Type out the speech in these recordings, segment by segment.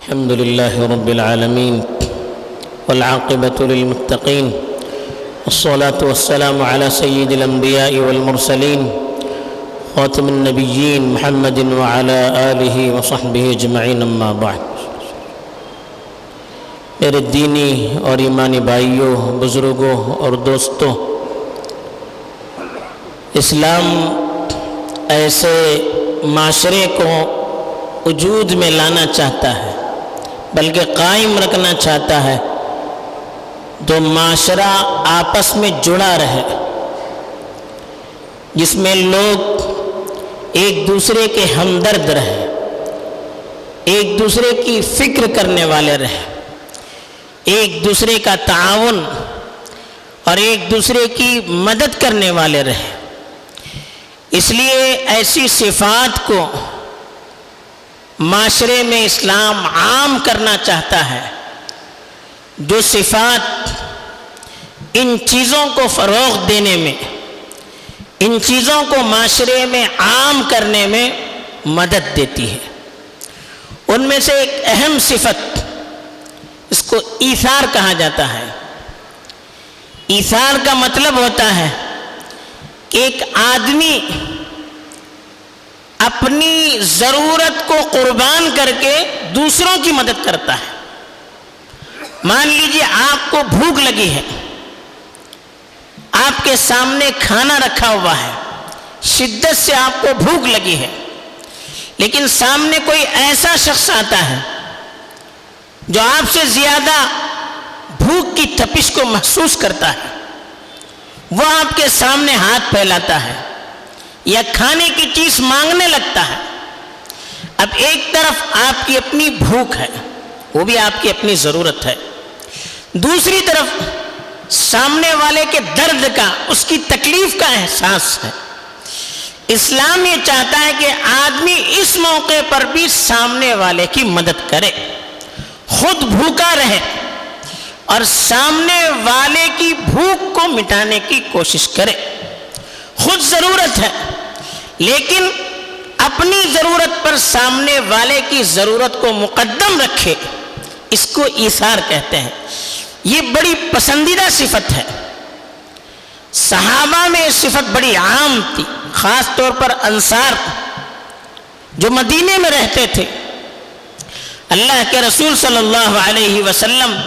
الحمد لله رب العالمين والعاقبة للمتقين والصلاة والسلام على سيد الأنبياء والمرسلين خاتم النبيين محمد وعلى آله وصحبه أجمعين أما بعد۔ میرے دینی اور ایمانی بھائیوں، بزرگوں اور دوستوں، اسلام ایسے معاشرے کو وجود میں لانا چاہتا ہے، بلکہ قائم رکھنا چاہتا ہے تو معاشرہ آپس میں جڑا رہے، جس میں لوگ ایک دوسرے کے ہمدرد رہے، ایک دوسرے کی فکر کرنے والے رہے، ایک دوسرے کا تعاون اور ایک دوسرے کی مدد کرنے والے رہے۔ اس لیے ایسی صفات کو معاشرے میں اسلام عام کرنا چاہتا ہے، جو صفات ان چیزوں کو فروغ دینے میں، ان چیزوں کو معاشرے میں عام کرنے میں مدد دیتی ہے۔ ان میں سے ایک اہم صفت، اس کو ایثار کہا جاتا ہے۔ ایثار کا مطلب ہوتا ہے کہ ایک آدمی اپنی ضرورت کو قربان کر کے دوسروں کی مدد کرتا ہے۔ مان لیجیے آپ کو بھوک لگی ہے، آپ کے سامنے کھانا رکھا ہوا ہے، شدت سے آپ کو بھوک لگی ہے، لیکن سامنے کوئی ایسا شخص آتا ہے جو آپ سے زیادہ بھوک کی تپش کو محسوس کرتا ہے، وہ آپ کے سامنے ہاتھ پھیلاتا ہے یا کھانے کی چیز مانگنے لگتا ہے۔ اب ایک طرف آپ کی اپنی بھوک ہے، وہ بھی آپ کی اپنی ضرورت ہے، دوسری طرف سامنے والے کے درد کا، اس کی تکلیف کا احساس ہے۔ اسلام یہ چاہتا ہے کہ آدمی اس موقع پر بھی سامنے والے کی مدد کرے، خود بھوکا رہے اور سامنے والے کی بھوک کو مٹانے کی کوشش کرے۔ خود ضرورت ہے، لیکن اپنی ضرورت پر سامنے والے کی ضرورت کو مقدم رکھے، اس کو ایثار کہتے ہیں۔ یہ بڑی پسندیدہ صفت ہے۔ صحابہ میں یہ صفت بڑی عام تھی، خاص طور پر انصار جو مدینے میں رہتے تھے۔ اللہ کے رسول صلی اللہ علیہ وسلم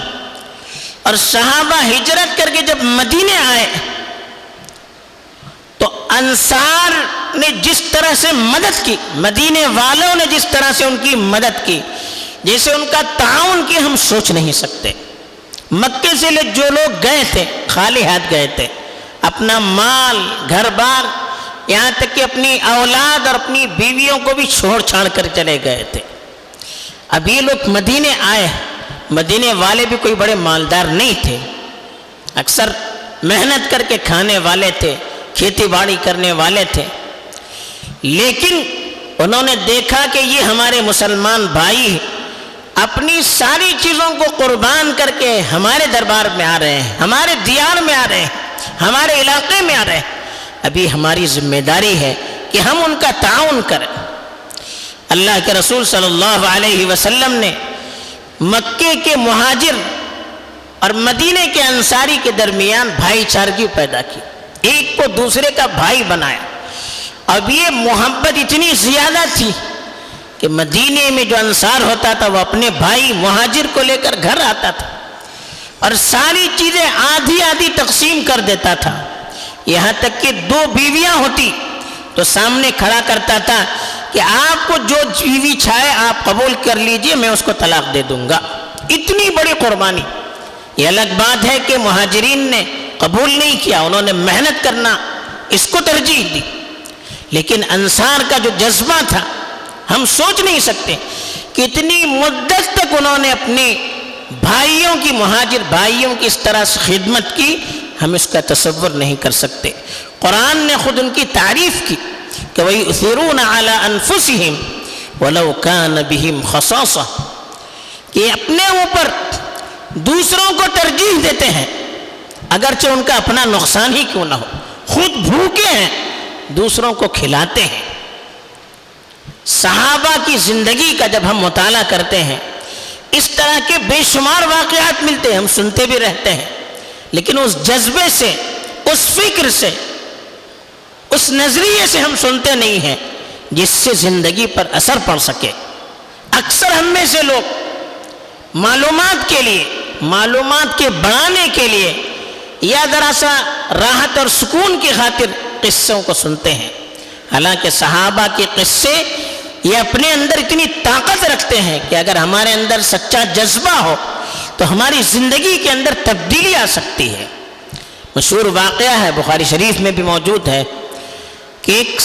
اور صحابہ ہجرت کر کے جب مدینے آئے تو انصار نے جس طرح سے مدد کی، مدینے والوں نے جس طرح سے ان کی مدد کی، جیسے ان کا تعاون کی ہم سوچ نہیں سکتے۔ مکے سے جو لوگ گئے تھے خالی ہاتھ گئے تھے، اپنا مال، گھر بار، یہاں تک کہ اپنی اولاد اور اپنی بیویوں کو بھی چھوڑ چھاڑ کر چلے گئے تھے۔ اب یہ لوگ مدینے آئے، مدینے والے بھی کوئی بڑے مالدار نہیں تھے، اکثر محنت کر کے کھانے والے تھے، کھیتی باڑی کرنے والے تھے، لیکن انہوں نے دیکھا کہ یہ ہمارے مسلمان بھائی اپنی ساری چیزوں کو قربان کر کے ہمارے دربار میں آ رہے ہیں، ہمارے دیار میں آ رہے ہیں، ہمارے علاقے میں آ رہے ہیں، ابھی ہماری ذمہ داری ہے کہ ہم ان کا تعاون کریں۔ اللہ کے رسول صلی اللہ علیہ وسلم نے مکے کے مہاجر اور مدینے کے انصاری کے درمیان بھائی چارگی پیدا کی، ایک کو دوسرے کا بھائی بنایا۔ اب یہ محبت اتنی زیادہ تھی کہ مدینے میں جو انصار ہوتا تھا وہ اپنے بھائی مہاجر کو لے کر گھر آتا تھا اور ساری چیزیں آدھی آدھی تقسیم کر دیتا تھا، یہاں تک کہ 2 بیویاں ہوتی تو سامنے کھڑا کرتا تھا کہ آپ کو جو بیوی چاہے آپ قبول کر لیجئے، میں اس کو طلاق دے دوں گا۔ اتنی بڑی قربانی۔ یہ الگ بات ہے کہ مہاجرین نے قبول نہیں کیا، انہوں نے محنت کرنا اس کو ترجیح دی، لیکن انصار کا جو جذبہ تھا ہم سوچ نہیں سکتے کہ اتنی مدت تک انہوں نے اپنے بھائیوں کی، مہاجر بھائیوں کی اس طرح سے خدمت کی، ہم اس کا تصور نہیں کر سکتے۔ قرآن نے خود ان کی تعریف کی کہ وَيُؤْثِرُونَ عَلَىٰ أَنفُسِهِمْ وَلَوْ كَانَ بِهِمْ خَصَاصَةٌ، کہ اپنے اوپر دوسروں کو ترجیح دیتے ہیں اگرچہ ان کا اپنا نقصان ہی کیوں نہ ہو، خود بھوکے ہیں دوسروں کو کھلاتے ہیں۔ صحابہ کی زندگی کا جب ہم مطالعہ کرتے ہیں اس طرح کے بے شمار واقعات ملتے ہیں، ہم سنتے بھی رہتے ہیں، لیکن اس جذبے سے، اس فکر سے، اس نظریے سے ہم سنتے نہیں ہیں جس سے زندگی پر اثر پڑ سکے۔ اکثر ہم میں سے لوگ معلومات کے لیے، معلومات کے بڑھانے کے لیے یا ذرا سا راحت اور سکون کی خاطر قصوں کو سنتے ہیں، حالانکہ صحابہ کے قصے یہ اپنے اندر اتنی طاقت رکھتے ہیں کہ اگر ہمارے اندر سچا جذبہ ہو تو ہماری زندگی کے اندر تبدیلی آ سکتی ہے۔ مشہور واقعہ ہے، بخاری شریف میں بھی موجود ہے، کہ ایک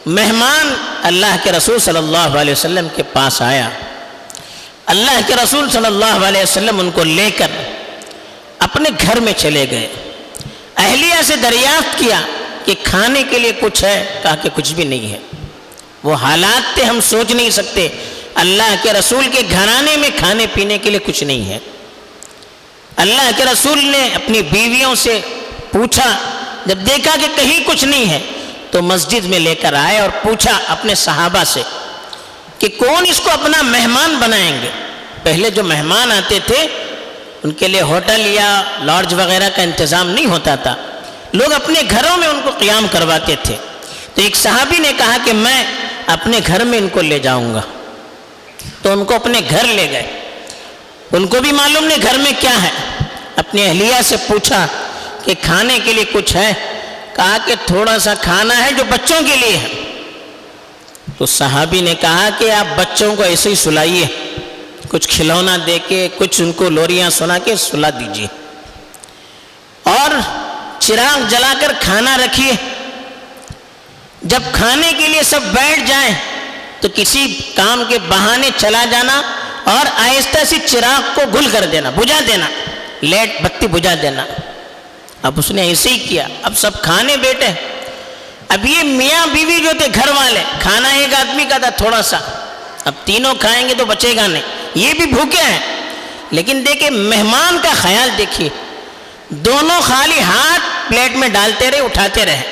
مہمان اللہ کے رسول صلی اللہ علیہ وسلم کے پاس آیا۔ اللہ کے رسول صلی اللہ علیہ وسلم ان کو لے کر اپنے گھر میں چلے گئے۔ اہلیہ سے دریافت کیا کہ کھانے کے لیے کچھ ہے؟ کہا کہ کچھ بھی نہیں ہے۔ وہ حالات تھے، ہم سوچ نہیں سکتے، اللہ کے رسول کے گھرانے میں کھانے پینے کے لیے کچھ نہیں ہے۔ اللہ کے رسول نے اپنی بیویوں سے پوچھا، جب دیکھا کہ کہیں کچھ نہیں ہے تو مسجد میں لے کر آئے اور پوچھا اپنے صحابہ سے کہ کون اس کو اپنا مہمان بنائیں گے۔ پہلے جو مہمان آتے تھے ان کے لیے ہوٹل یا لاڈج وغیرہ کا انتظام نہیں ہوتا تھا، لوگ اپنے گھروں میں ان کو قیام کرواتے تھے۔ تو ایک صحابی نے کہا کہ میں اپنے گھر میں ان کو لے جاؤں گا، تو ان کو اپنے گھر لے گئے۔ ان کو بھی معلوم نہیں گھر میں کیا ہے، اپنی اہلیہ سے پوچھا کہ کھانے کے لیے کچھ ہے؟ کہا کہ تھوڑا سا کھانا ہے جو بچوں کے لیے ہے۔ تو صحابی نے کہا کہ آپ بچوں کو ایسے ہی سلائیے، کچھ کھلونا دے کے، کچھ ان کو لوریاں سنا کے سلا دیجیے، اور چراغ جلا کر کھانا رکھیے۔ جب کھانے کے لیے سب بیٹھ جائیں تو کسی کام کے بہانے چلا جانا اور آہستہ سے چراغ کو گل کر دینا، بجھا دینا، لیٹ بتی بجھا دینا۔ اب اس نے ایسے ہی کیا۔ اب سب کھانے بیٹھے، اب یہ میاں بیوی جو تھے گھر والے، کھانا ایک آدمی کا تھا تھوڑا سا، اب تینوں کھائیں گے تو بچے گا نہیں، یہ بھی بھوکے ہیں۔ لیکن دیکھیں مہمان کا خیال دیکھیے، دونوں خالی ہاتھ پلیٹ میں ڈالتے رہے، اٹھاتے رہے۔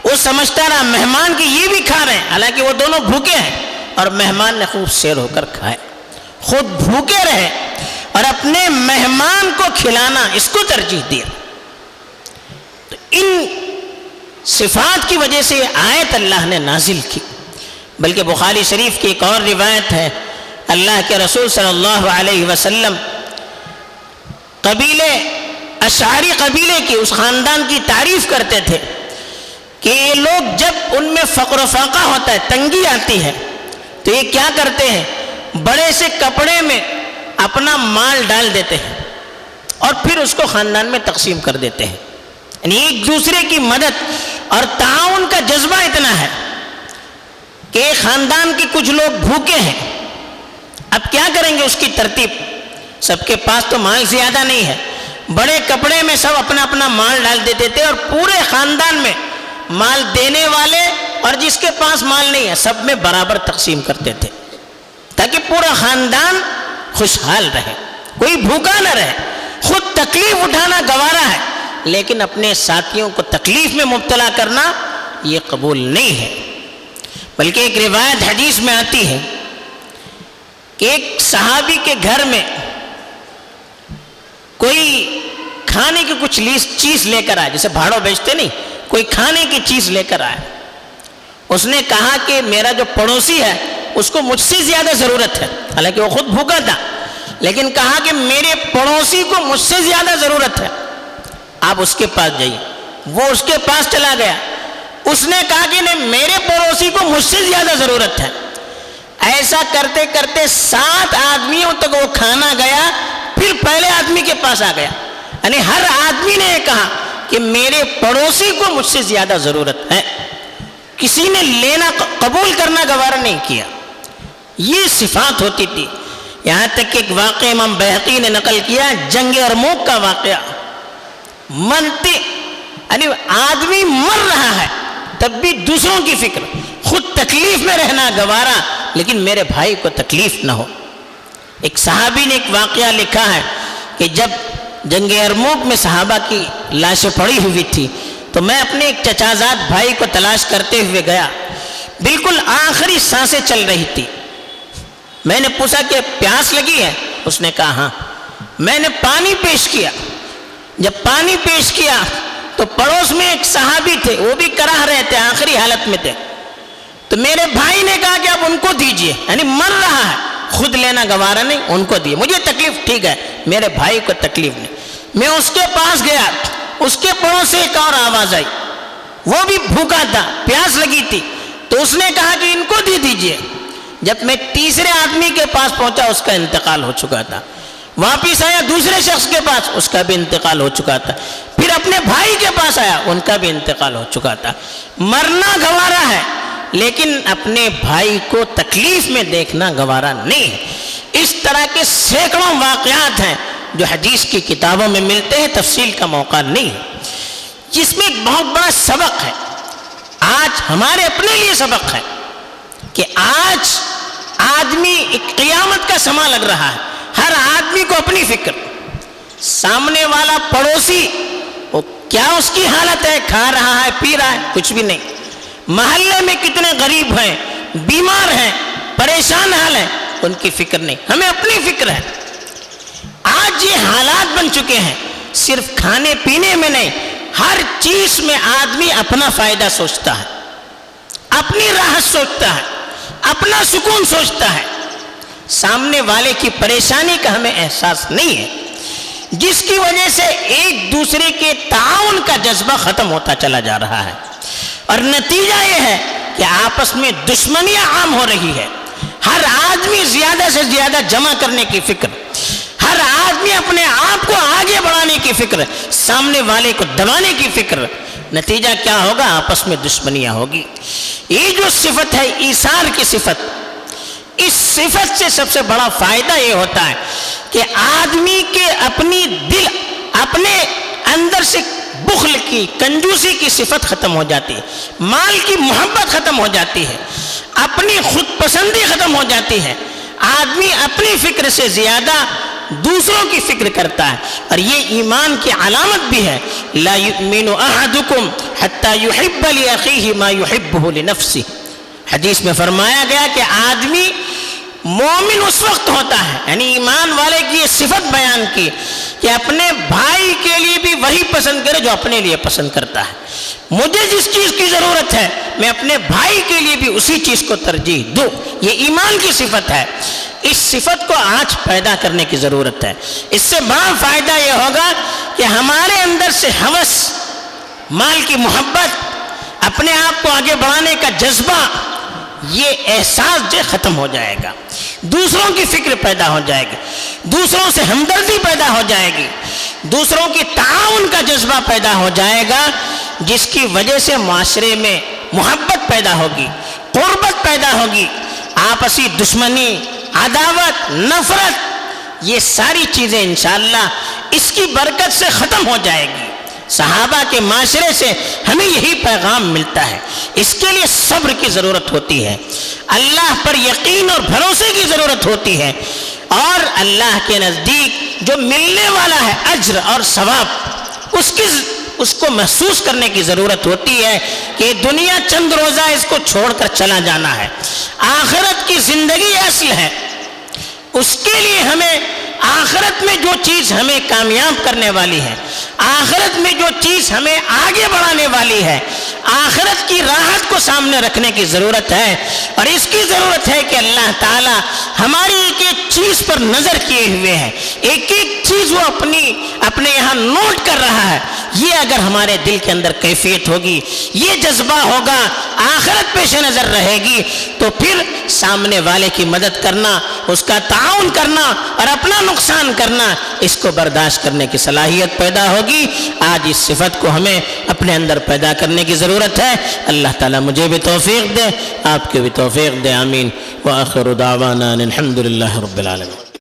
وہ سمجھتا رہا مہمان کی یہ بھی کھا رہے ہیں، حالانکہ وہ دونوں بھوکے ہیں، اور مہمان نے خوب سیر ہو کر کھائے، خود بھوکے رہے اور اپنے مہمان کو کھلانا اس کو ترجیح دیا۔ تو ان صفات کی وجہ سے یہ آیت اللہ نے نازل کی۔ بلکہ بخاری شریف کی ایک اور روایت ہے، اللہ کے رسول صلی اللہ علیہ وسلم قبیلے اشعری قبیلے کی، اس خاندان کی تعریف کرتے تھے کہ یہ لوگ جب ان میں فقر و فاقہ ہوتا ہے، تنگی آتی ہے، تو یہ کیا کرتے ہیں، بڑے سے کپڑے میں اپنا مال ڈال دیتے ہیں اور پھر اس کو خاندان میں تقسیم کر دیتے ہیں۔ یعنی ایک دوسرے کی مدد اور تعاون کا جذبہ اتنا ہے کہ خاندان کے کچھ لوگ بھوکے ہیں، اب کیا کریں گے، اس کی ترتیب، سب کے پاس تو مال زیادہ نہیں ہے، بڑے کپڑے میں سب اپنا اپنا مال ڈال دیتے تھے اور پورے خاندان میں مال دینے والے اور جس کے پاس مال نہیں ہے سب میں برابر تقسیم کرتے تھے، تاکہ پورا خاندان خوشحال رہے، کوئی بھوکا نہ رہے۔ خود تکلیف اٹھانا گوارا ہے، لیکن اپنے ساتھیوں کو تکلیف میں مبتلا کرنا یہ قبول نہیں ہے۔ بلکہ ایک روایت حدیث میں آتی ہے کہ ایک صحابی کے گھر میں کوئی کھانے کی کچھ چیز لے کر آئے، جیسے بھاڑوں بیچتے نہیں، کوئی کھانے کی چیز لے کر آئے۔ اس نے کہا کہ میرا جو پڑوسی ہے اس کو مجھ سے زیادہ ضرورت ہے، حالانکہ وہ خود بھوکا تھا، لیکن کہا کہ میرے پڑوسی کو مجھ سے زیادہ ضرورت ہے، آپ اس کے پاس جائیے۔ وہ اس کے پاس چلا گیا، اس نے کہا کہ نہیں، میرے پڑوسی کو مجھ سے زیادہ ضرورت ہے۔ ایسا کرتے کرتے 7 آدمیوں تک وہ کھانا گیا، پھر پہلے آدمی کے پاس آ گیا، یعنی ہر آدمی نے یہ کہا کہ میرے پڑوسی کو مجھ سے زیادہ ضرورت ہے، کسی نے لینا قبول کرنا گوارا نہیں کیا۔ یہ صفات ہوتی تھی۔ یہاں تک کہ ایک واقعہ امام بہقی نے نقل کیا، جنگ ارموک کا واقعہ، مرتے یعنی آدمی مر رہا ہے تب بھی دوسروں کی فکر، خود تکلیف میں رہنا گوارا لیکن میرے بھائی کو تکلیف نہ ہو۔ ایک صحابی نے ایک واقعہ لکھا ہے کہ جب جنگ ارموک میں صحابہ کی لاشیں پڑی ہوئی تھی تو میں اپنے ایک چچازاد بھائی کو تلاش کرتے ہوئے گیا، بالکل آخری سانسیں چل رہی تھی، میں نے پوچھا کہ پیاس لگی ہے؟ اس نے کہا ہاں۔ میں نے پانی پیش کیا، جب پانی پیش کیا تو پڑوس میں ایک صحابی تھے، وہ بھی کراہ رہے تھے، آخری حالت میں تھے، تو میرے بھائی نے کہا کہ اب ان کو دیجئے، یعنی مر رہا ہے، خود لینا گوارا نہیں، ان کو دیے، مجھے تکلیف ٹھیک ہے، میرے بھائی کو تکلیف نہیں۔ میں اس کے پاس گیا، اس کے پڑوس سے ایک اور آواز آئی، وہ بھی بھوکا تھا، پیاس لگی تھی، تو اس نے کہا کہ ان کو دے دیجئے۔ جب میں تیسرے آدمی کے پاس پہنچا، اس کا انتقال ہو چکا تھا، واپس آیا دوسرے شخص کے پاس، اس کا بھی انتقال ہو چکا تھا، پھر اپنے بھائی کے پاس آیا، ان کا بھی انتقال ہو چکا تھا۔ مرنا گوارا ہے، لیکن اپنے بھائی کو تکلیف میں دیکھنا گوارا نہیں ہے۔ اس طرح کے سینکڑوں واقعات ہیں جو حدیث کی کتابوں میں ملتے ہیں، تفصیل کا موقع نہیں ہے، جس میں ایک بہت بڑا سبق ہے، آج ہمارے اپنے لیے سبق ہے کہ آج آدمی ایک قیامت کا سماں لگ رہا ہے، ہر آدمی کو اپنی فکر، سامنے والا پڑوسی وہ کیا اس کی حالت ہے، کھا رہا ہے، پی رہا ہے، کچھ بھی نہیں، محلے میں کتنے غریب ہیں، بیمار ہیں، پریشان حال ہیں، ان کی فکر نہیں، ہمیں اپنی فکر ہے۔ آج یہ حالات بن چکے ہیں، صرف کھانے پینے میں نہیں، ہر چیز میں آدمی اپنا فائدہ سوچتا ہے، اپنی راحت سوچتا ہے، اپنا سکون سوچتا ہے، سامنے والے کی پریشانی کا ہمیں احساس نہیں ہے، جس کی وجہ سے ایک دوسرے کے تعاون کا جذبہ ختم ہوتا چلا جا رہا ہے، اور نتیجہ یہ ہے کہ آپس میں دشمنیاں عام ہو رہی ہے، ہر آدمی زیادہ سے زیادہ جمع کرنے کی فکر، ہر آدمی اپنے آپ کو آگے بڑھانے کی فکر، سامنے والے کو دبانے کی فکر، نتیجہ کیا ہوگا؟ آپس میں دشمنیاں ہوگی۔ یہ جو صفت ہے ایثار کی صفت، اس صفت سے سب سے بڑا فائدہ یہ ہوتا ہے کہ آدمی کے اپنی دل، اپنے اندر سے بخل کی، کنجوسی کی صفت ختم ہو جاتی ہے، مال کی محبت ختم ہو جاتی ہے، اپنی خود پسندی ختم ہو جاتی ہے، آدمی اپنی فکر سے زیادہ دوسروں کی فکر کرتا ہے، اور یہ ایمان کی علامت بھی ہے۔ لا یؤمن احدکم حتی یحب لاخیہ ما یحبہ لنفسہ، حدیث میں فرمایا گیا کہ آدمی مومن اس وقت ہوتا ہے، یعنی ایمان والے کی یہ صفت بیان کی کہ اپنے بھائی کے لیے بھی وہی پسند کرے جو اپنے لیے پسند کرتا ہے، مجھے جس چیز کی ضرورت ہے میں اپنے بھائی کے لیے بھی اسی چیز کو ترجیح دوں، یہ ایمان کی صفت ہے۔ اس صفت کو آج پیدا کرنے کی ضرورت ہے، اس سے بڑا فائدہ یہ ہوگا کہ ہمارے اندر سے ہوس، مال کی محبت، اپنے آپ کو آگے بڑھانے کا جذبہ، یہ احساس جو ختم ہو جائے گا، دوسروں کی فکر پیدا ہو جائے گی، دوسروں سے ہمدردی پیدا ہو جائے گی، دوسروں کی تعاون کا جذبہ پیدا ہو جائے گا، جس کی وجہ سے معاشرے میں محبت پیدا ہوگی، قربت پیدا ہوگی، آپسی دشمنی، عداوت، نفرت، یہ ساری چیزیں انشاءاللہ اس کی برکت سے ختم ہو جائے گی۔ صحابہ کے معاشرے سے ہمیں یہی پیغام ملتا ہے۔ اس کے لیے صبر کی ضرورت ہوتی ہے، اللہ پر یقین اور بھروسے کی ضرورت ہوتی ہے، اور اللہ کے نزدیک جو ملنے والا ہے اجر اور ثواب، اس کو محسوس کرنے کی ضرورت ہوتی ہے کہ دنیا چند روزہ اس کو چھوڑ کر چلا جانا ہے، آخرت کی زندگی اصل ہے، اس کے لیے ہمیں آخرت میں جو چیز ہمیں کامیاب کرنے والی ہے، آخرت میں جو چیز ہمیں آگے بڑھانے والی ہے، آخرت کی راحت کو سامنے رکھنے کی ضرورت ہے، اور اس کی ضرورت ہے کہ اللہ تعالی ہماری ایک ایک چیز پر نظر کیے ہوئے ہے، ایک ایک چیز وہ اپنے یہاں نوٹ کر رہا ہے۔ یہ اگر ہمارے دل کے اندر کیفیت ہوگی، یہ جذبہ ہوگا، آخرت پیش نظر رہے گی، تو پھر سامنے والے کی مدد کرنا، اس کا تعاون کرنا اور اپنا نقصان کرنا، اس کو برداشت کرنے کی صلاحیت پیدا ہوگی۔ آج اس صفت کو ہمیں اپنے اندر پیدا کرنے کی ضرورت ہے۔ اللہ تعالیٰ مجھے بھی توفیق دے، آپ کے بھی توفیق دے، آمین۔ وآخر دعوانا الحمد للہ رب العالمین۔